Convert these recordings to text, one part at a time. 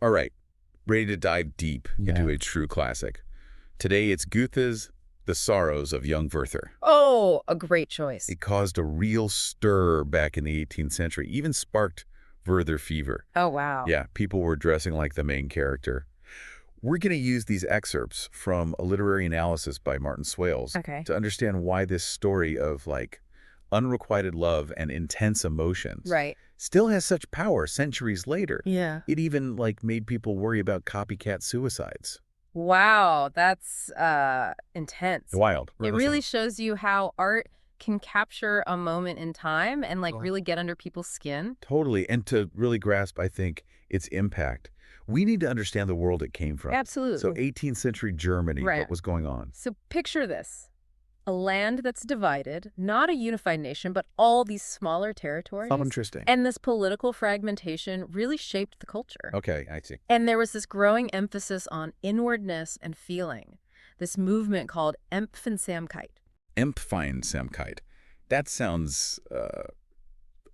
All right, ready to dive deep into Yeah. a true classic. Today it's Goethe's The Sorrows of Young Werther. Oh, a great choice. It caused a real stir back in the 18th century, even sparked Werther fever. Oh, wow. Yeah, people were dressing like the main character. We're going to use these excerpts from a literary analysis by Martin Swales Okay. to understand why this story of, like, unrequited love and intense emotions Right. still has such power centuries later. Yeah. It even, like, made people worry about copycat suicides. Wow, that's intense. Wild. It really shows you how art can capture a moment in time and like Oh. really get under people's skin. Totally. And to really grasp, I think, its impact, we need to understand the world it came from. Absolutely. So 18th century Germany, Right. what was going on? So picture this. A land that's divided, not a unified nation, but all these smaller territories. Oh, interesting. And this political fragmentation really shaped the culture. Okay, I see. And there was this growing emphasis on inwardness and feeling, this movement called Empfindsamkeit. Empfindsamkeit. That sounds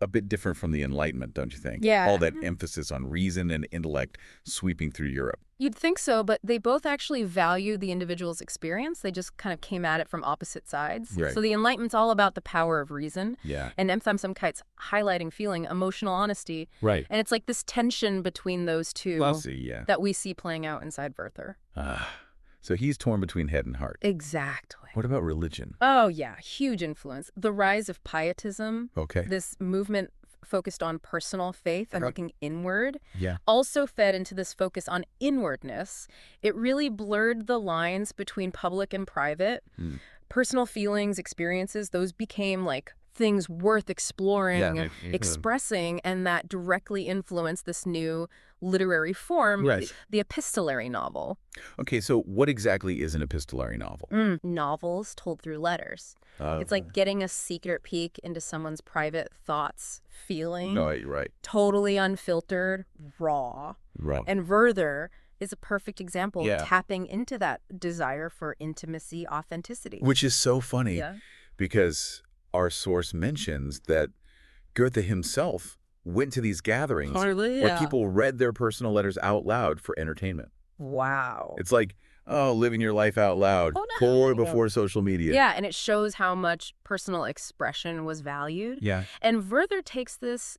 a bit different from the Enlightenment, don't you think? Yeah. All that emphasis on reason and intellect sweeping through Europe. You'd think so, but they both actually value the individual's experience. They just kind of came at it from opposite sides. Right. So the Enlightenment's all about the power of reason, Yeah. and Empfindsamkeit's highlighting feeling, emotional honesty. Right. And it's like this tension between those two I see, yeah. that we see playing out inside Werther. So he's torn between head and heart. Exactly. What about religion? Oh, yeah, huge influence. The rise of pietism, Okay. this movement focused on personal faith and Okay. looking inward, Yeah. also fed into this focus on inwardness. It really blurred the lines between public and private. Hmm. Personal feelings, experiences, those became like things worth exploring, Yeah. expressing, and that directly influenced this new literary form, Right. the epistolary novel. Okay, so what exactly is an epistolary novel? Novels told through letters. It's like getting a secret peek into someone's private thoughts, feeling, Right. totally unfiltered, raw. Right. And Werther is a perfect example Yeah. of tapping into that desire for intimacy, authenticity. Which is so funny Yeah. because our source mentions that Goethe himself went to these gatherings where people read their personal letters out loud for entertainment. Wow. It's like, oh, living your life out loud before social media. Yeah, and it shows how much personal expression was valued. Yeah. And Werther takes this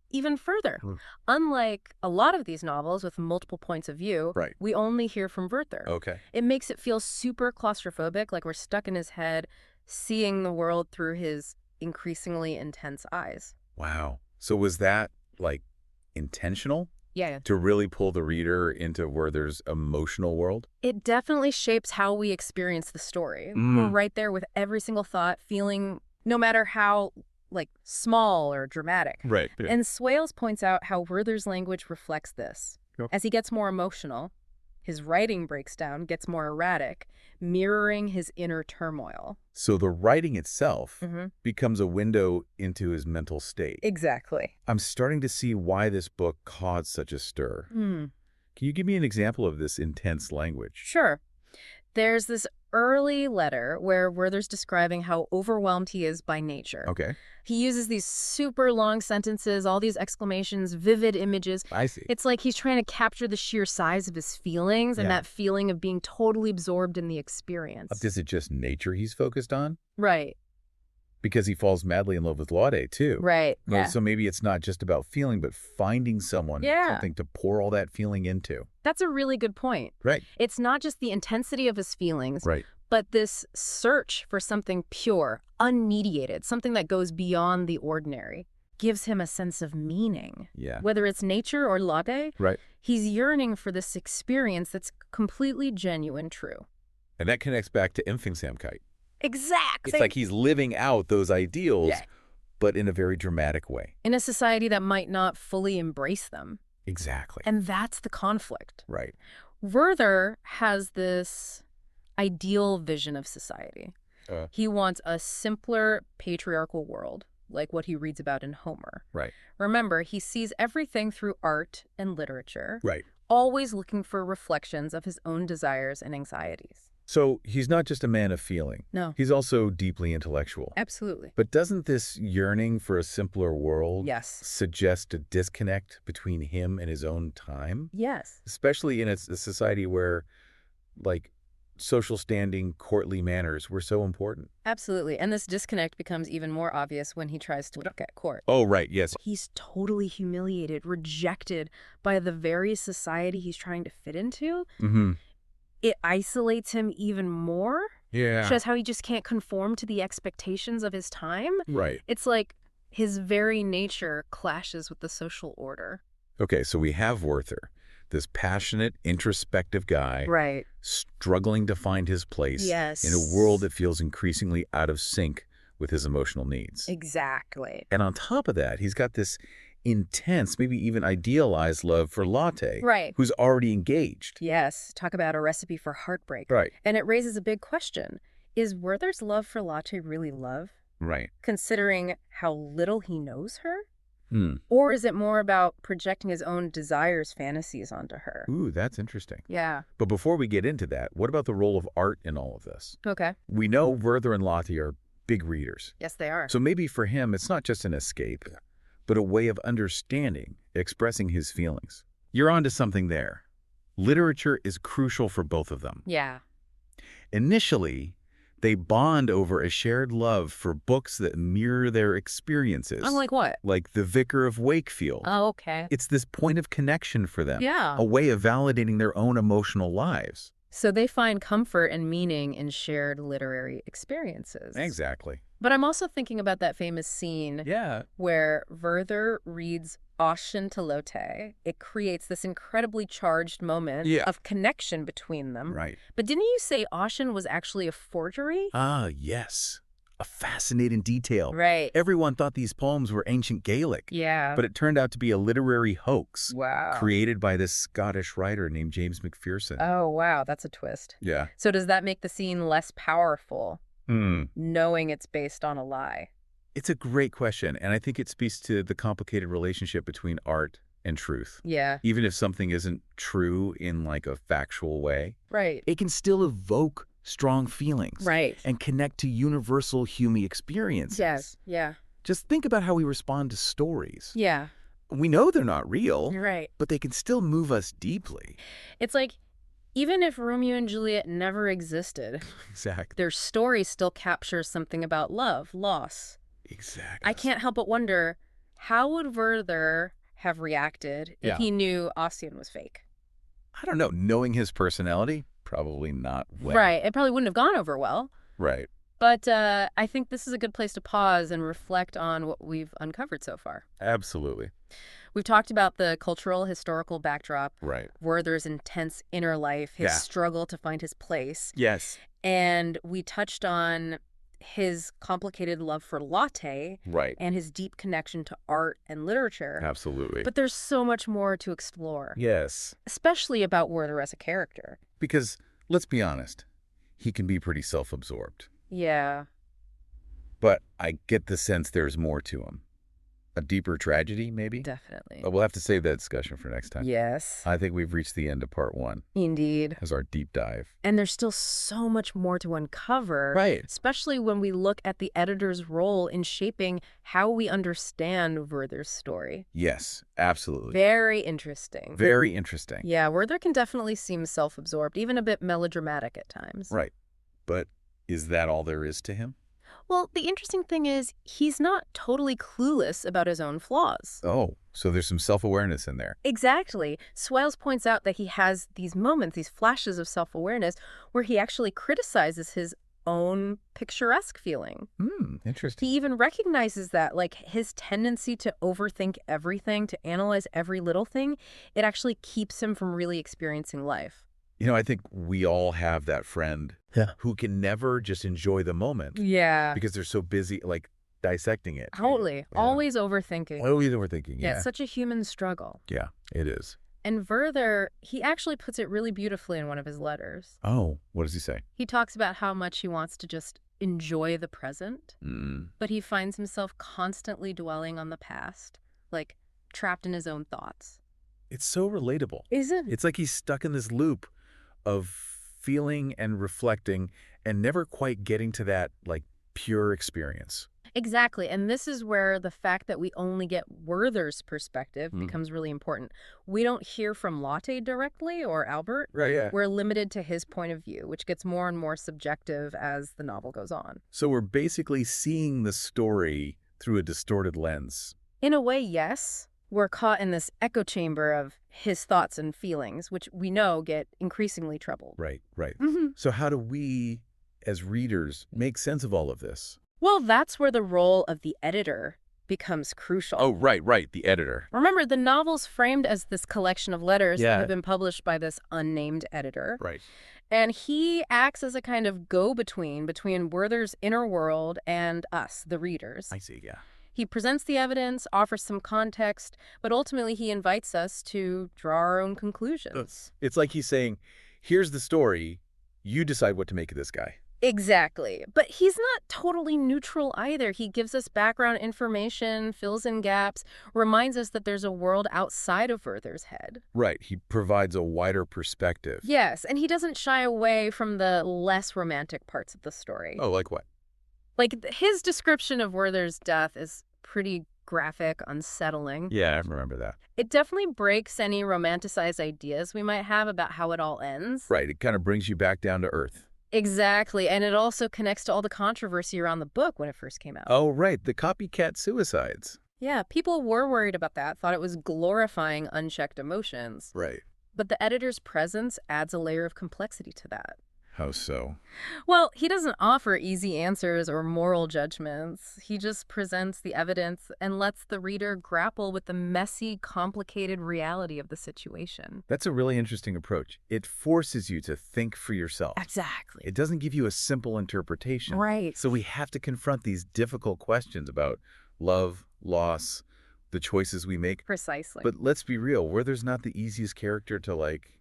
even further. Unlike a lot of these novels with multiple points of view, Right. we only hear from Werther. Okay. It makes it feel super claustrophobic, like we're stuck in his head, seeing the world through his increasingly intense eyes. Wow. So was that, like, intentional Yeah. to really pull the reader into Werther's emotional world? It definitely shapes how we experience the story. We're right there with every single thought, feeling, no matter how, like, small or dramatic. Right. And Swales points out how Werther's language reflects this. Yep. As he gets more emotional, his writing breaks down, gets more erratic, mirroring his inner turmoil. So the writing itself Mm-hmm. becomes a window into his mental state. Exactly. I'm starting to see why this book caused such a stir. Can you give me an example of this intense language? Sure. There's this early letter where Werther's describing how overwhelmed he is by nature. Okay. He uses these super long sentences, all these exclamations, vivid images. I see. It's like he's trying to capture the sheer size of his feelings and Yeah. that feeling of being totally absorbed in the experience. Is it just nature he's focused on? Right, Because he falls madly in love with Laude, too. right. Well, Yeah. so maybe it's not just about feeling, but finding someone, Yeah. something to pour all that feeling into. That's a really good point. Right. It's not just the intensity of his feelings, Right. but this search for something pure, unmediated, something that goes beyond the ordinary, gives him a sense of meaning. Yeah. Whether it's nature or Laude, Right. he's yearning for this experience that's completely genuine, true. And that connects back to Empfindsamkeit. Exactly. It's like he's living out those ideals, Yeah. but in a very dramatic way. in a society that might not fully embrace them. Exactly. And that's the conflict. Right. Werther has this ideal vision of society. He wants a simpler patriarchal world, like what he reads about in Homer. Right. Remember, he sees everything through art and literature, Right. always looking for reflections of his own desires and anxieties. So he's not just a man of feeling. No. He's also deeply intellectual. Absolutely. But doesn't this yearning for a simpler world suggest a disconnect between him and his own time? Yes. Especially in a society where, like, social standing, courtly manners were so important. Absolutely. And this disconnect becomes even more obvious when he tries to look at court. Oh, right. Yes. He's totally humiliated, rejected by the very society he's trying to fit into. Mm-hmm. It isolates him even more. Yeah. Shows how he just can't conform to the expectations of his time. Right. It's like his very nature clashes with the social order. Okay, so we have Werther, this passionate, introspective guy, Right, struggling to find his place in a world that feels increasingly out of sync with his emotional needs. Exactly. And on top of that, he's got this intense, maybe even idealized love for Lotte, Right. who's already engaged. Yes, talk about a recipe for heartbreak. Right. And it raises a big question. Is Werther's love for Lotte really love? Right. Considering how little he knows her? Hmm. Or is it more about projecting his own desires, fantasies onto her? Ooh, that's interesting. Yeah. But before we get into that, what about the role of art in all of this? Okay. We know Werther and Lotte are big readers. Yes, they are. So maybe for him, it's not just an escape, but a way of understanding, expressing his feelings. You're onto something there. Literature is crucial for both of them. Yeah. Initially, they bond over a shared love for books that mirror their experiences. Unlike what? Like The Vicar of Wakefield. Oh, okay. It's this point of connection for them. Yeah. A way of validating their own emotional lives. So they find comfort and meaning in shared literary experiences. Exactly. But I'm also thinking about that famous scene where Werther reads Ossian to Lotte. It creates this incredibly charged moment of connection between them. Right. But didn't you say Ossian was actually a forgery? Ah, yes. A fascinating detail. Right. Everyone thought these poems were ancient Gaelic. Yeah. But it turned out to be a literary hoax. Wow. Created by this Scottish writer named James McPherson. Oh, wow. That's a twist. Yeah. So does that make the scene less powerful, knowing it's based on a lie? It's a great question, and I think it speaks to the complicated relationship between art and truth. Yeah. Even if something isn't true in like a factual way, Right. it can still evoke strong feelings. Right. And connect to universal human experiences. Yes. Yeah. Just think about how we respond to stories. Yeah. We know they're not real, Right. but they can still move us deeply. It's like, even if Romeo and Juliet never existed, Exactly. their story still captures something about love, loss. Exactly. I can't help but wonder, how would Werther have reacted if he knew Ossian was fake? I don't know. Knowing his personality, probably not well. Right. It probably wouldn't have gone over well. Right. But I think this is a good place to pause and reflect on what we've uncovered so far. Absolutely. We've talked about the cultural, historical backdrop, Right. Werther's intense inner life, his struggle to find his place. Yes. And we touched on his complicated love for Lotte and his deep connection to art and literature. Absolutely. But there's so much more to explore. Yes. Especially about Werther as a character. Because, let's be honest, he can be pretty self-absorbed. Yeah. But I get the sense there's more to him. A deeper tragedy, maybe? Definitely. But we'll have to save that discussion for next time. Yes. I think we've reached the end of part 1. Indeed. As our deep dive. And there's still so much more to uncover. Right. Especially when we look at the editor's role in shaping how we understand Werther's story. Yes, absolutely. Very interesting. Very interesting. Yeah, Werther can definitely seem self-absorbed, even a bit melodramatic at times. Right. But is that all there is to him? Well, the interesting thing is he's not totally clueless about his own flaws. Oh, so there's some self-awareness in there. Exactly. Swales points out that he has these moments, these flashes of self-awareness, where he actually criticizes his own picturesque feeling. Interesting. He even recognizes that, like, his tendency to overthink everything, to analyze every little thing, it actually keeps him from really experiencing life. You know, I think we all have that friend who can never just enjoy the moment. Yeah. Because they're so busy, like, dissecting it. Totally. Yeah. Always overthinking. Always overthinking, Yeah, it's such a human struggle. Yeah, it is. And Werther, he actually puts it really beautifully in one of his letters. Oh, what does he say? He talks about how much he wants to just enjoy the present, but he finds himself constantly dwelling on the past, like trapped in his own thoughts. It's so relatable. Isn't it? It's like he's stuck in this loop of feeling and reflecting and never quite getting to that, like, pure experience. Exactly. And this is where the fact that we only get Werther's perspective becomes really important. We don't hear from Lotte directly or Albert. Right, yeah. We're limited to his point of view, which gets more and more subjective as the novel goes on. So we're basically seeing the story through a distorted lens. In a way, yes. We're caught in this echo chamber of his thoughts and feelings, which we know get increasingly troubled. Right, right. So how do we, as readers, make sense of all of this? Well, that's where the role of the editor becomes crucial. Oh, right, the editor. Remember, the novel's framed as this collection of letters that have been published by this unnamed editor. Right. And he acts as a kind of go-between between Werther's inner world and us, the readers. I see, yeah. He presents the evidence, offers some context, but ultimately he invites us to draw our own conclusions. It's like he's saying, here's the story, you decide what to make of this guy. Exactly. But he's not totally neutral either. He gives us background information, fills in gaps, reminds us that there's a world outside of Werther's head. Right. He provides a wider perspective. Yes, and he doesn't shy away from the less romantic parts of the story. Oh, like what? Like, his description of Werther's death is pretty graphic, unsettling. Yeah, I remember that. It definitely breaks any romanticized ideas we might have about how it all ends. Right. It kind of brings you back down to earth. Exactly, and it also connects to all the controversy around the book when it first came out. Oh, right, the copycat suicides. Yeah, people were worried about that, thought it was glorifying unchecked emotions. Right. But the editor's presence adds a layer of complexity to that. How so? Well, he doesn't offer easy answers or moral judgments. He just presents the evidence and lets the reader grapple with the messy, complicated reality of the situation. That's a really interesting approach. It forces you to think for yourself. Exactly. It doesn't give you a simple interpretation. Right. So we have to confront these difficult questions about love, loss, the choices we make. Precisely. But let's be real, Werther's not the easiest character to, like,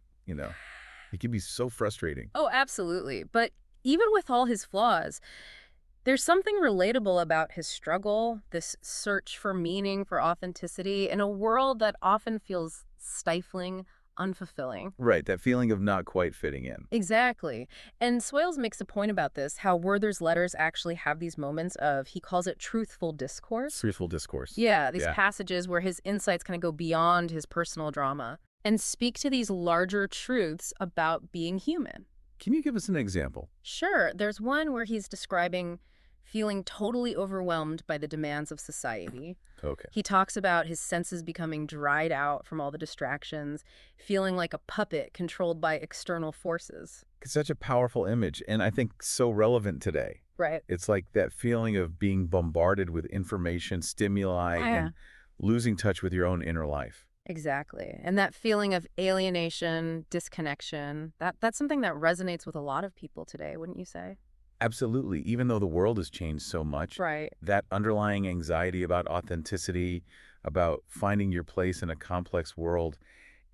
it can be so frustrating. Oh, absolutely. But even with all his flaws, there's something relatable about his struggle, this search for meaning, for authenticity, in a world that often feels stifling, unfulfilling. Right, that feeling of not quite fitting in. Exactly. And Swales makes a point about this, how Werther's letters actually have these moments of, he calls it truthful discourse. Truthful discourse. Yeah, these passages where his insights kind of go beyond his personal drama and speak to these larger truths about being human. Can you give us an example? Sure. There's one where he's describing feeling totally overwhelmed by the demands of society. Okay. He talks about his senses becoming dried out from all the distractions, feeling like a puppet controlled by external forces. It's such a powerful image, and I think so relevant today. Right. It's like that feeling of being bombarded with information, stimuli, and losing touch with your own inner life. Exactly. And that feeling of alienation, disconnection, that's something that resonates with a lot of people today, wouldn't you say? Absolutely. Even though the world has changed so much, right, that underlying anxiety about authenticity, about finding your place in a complex world,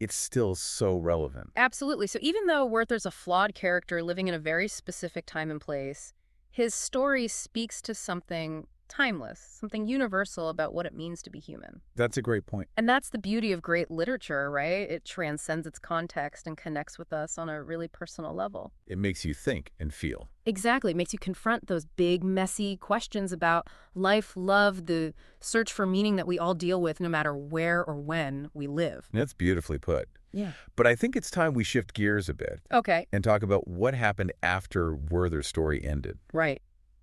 it's still so relevant. Absolutely. So even though Werther's a flawed character living in a very specific time and place, his story speaks to something timeless, something universal about what it means to be human. That's a great point. And that's the beauty of great literature, right? It transcends its context and connects with us on a really personal level. It makes you think and feel. Exactly. It makes you confront those big, messy questions about life, love, the search for meaning that we all deal with no matter where or when we live. That's beautifully put. Yeah. But I think it's time we shift gears a bit. Okay. And talk about what happened after Werther's story ended. Right.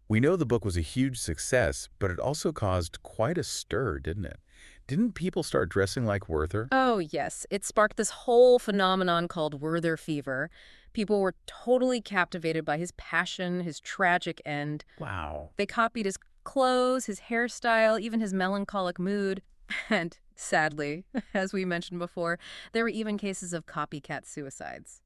We know the book was a huge success, but it also caused quite a stir, didn't it? Didn't people start dressing like Werther? Oh, yes. It sparked this whole phenomenon called Werther fever. People were totally captivated by his passion, his tragic end. Wow. They copied his clothes, his hairstyle, even his melancholic mood. And sadly, as we mentioned before, there were even cases of copycat suicides.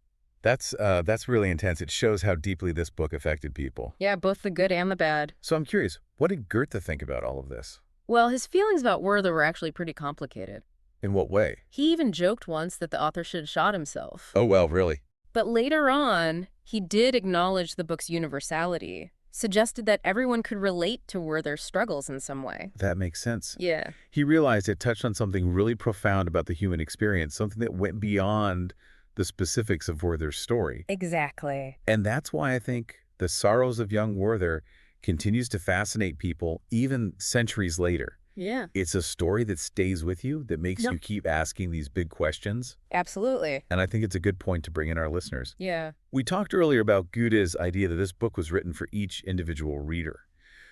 That's really intense. It shows how deeply this book affected people. Yeah, both the good and the bad. So I'm curious, what did Goethe think about all of this? Well, his feelings about Werther were actually pretty complicated. In what way? He even joked once that the author should have shot himself. Oh, well, really? But later on, he did acknowledge the book's universality, suggested that everyone could relate to Werther's struggles in some way. That makes sense. Yeah. He realized it touched on something really profound about the human experience, something that went beyond the specifics of Werther's story. Exactly. And that's why I think The Sorrows of Young Werther continues to fascinate people even centuries later. Yeah. It's a story that stays with you, that makes Yep. you keep asking these big questions. Absolutely. And I think it's a good point to bring in our listeners. Yeah. We talked earlier about Goethe's idea that this book was written for each individual reader.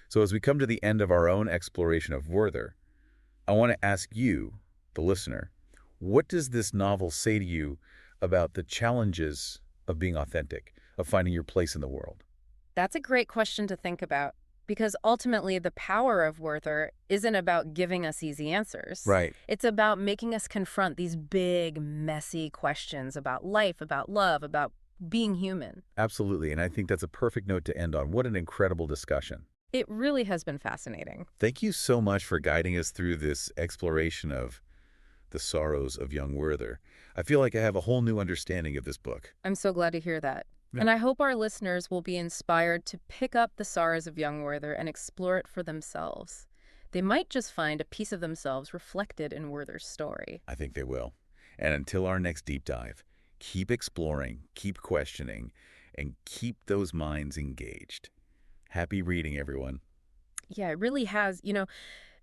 So as we come to the end of our own exploration of Werther, I want to ask you, the listener, what does this novel say to you about the challenges of being authentic, of finding your place in the world? That's a great question to think about, because ultimately the power of Werther isn't about giving us easy answers. Right. It's about making us confront these big, messy questions about life, about love, about being human. Absolutely, and I think that's a perfect note to end on. What an incredible discussion. It really has been fascinating. Thank you so much for guiding us through this exploration of The Sorrows of Young Werther. I feel like I have a whole new understanding of this book. I'm so glad to hear that. Yeah. And I hope our listeners will be inspired to pick up The Sorrows of Young Werther and explore it for themselves. They might just find a piece of themselves reflected in Werther's story. I think they will. And until our next deep dive, keep exploring, keep questioning, and keep those minds engaged. Happy reading, everyone. Yeah, it really has.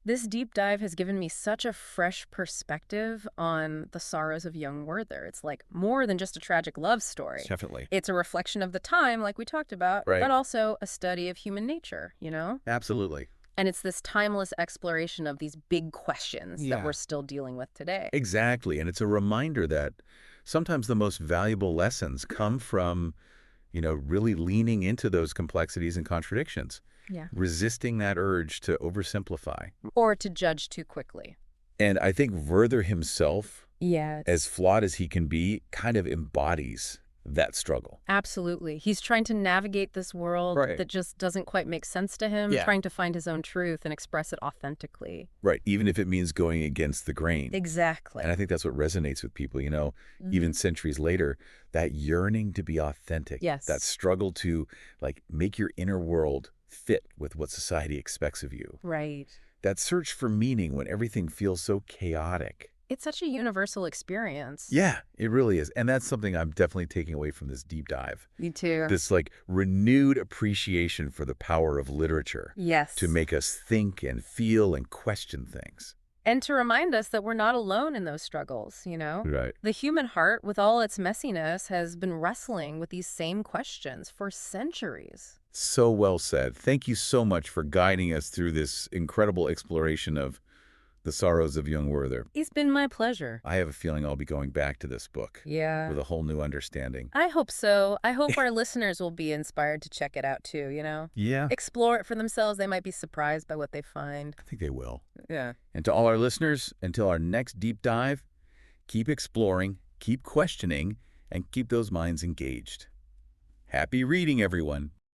This deep dive has given me such a fresh perspective on The Sorrows of Young Werther. It's like more than just a tragic love story. Definitely. It's a reflection of the time, like we talked about, Right. but also a study of human nature, Absolutely. And it's this timeless exploration of these big questions that Yeah. we're still dealing with today. Exactly. And it's a reminder that sometimes the most valuable lessons come from, really leaning into those complexities and contradictions, Yeah. resisting that urge to oversimplify. Or to judge too quickly. And I think Werther himself, Yeah. as flawed as he can be, kind of embodies that struggle. Absolutely. He's trying to navigate this world Right. that just doesn't quite make sense to him, Yeah. trying to find his own truth and express it authentically. Right. Even if it means going against the grain. Exactly. And I think that's what resonates with people, even centuries later, that yearning to be authentic. Yes. That struggle to make your inner world fit with what society expects of you. Right. That search for meaning when everything feels so chaotic. It's such a universal experience. Yeah, it really is. And that's something I'm definitely taking away from this deep dive. Me too. This renewed appreciation for the power of literature. Yes. To make us think and feel and question things. And to remind us that we're not alone in those struggles, Right. The human heart, with all its messiness, has been wrestling with these same questions for centuries. So well said. Thank you so much for guiding us through this incredible exploration of The Sorrows of Young Werther. It's been my pleasure. I have a feeling I'll be going back to this book Yeah. with a whole new understanding. I hope so. I hope our listeners will be inspired to check it out too, Yeah, Explore it for themselves. They might be surprised by what they find. I think they will. Yeah. And to all our listeners, until our next deep dive, keep exploring, keep questioning, and keep those minds engaged. Happy reading, everyone.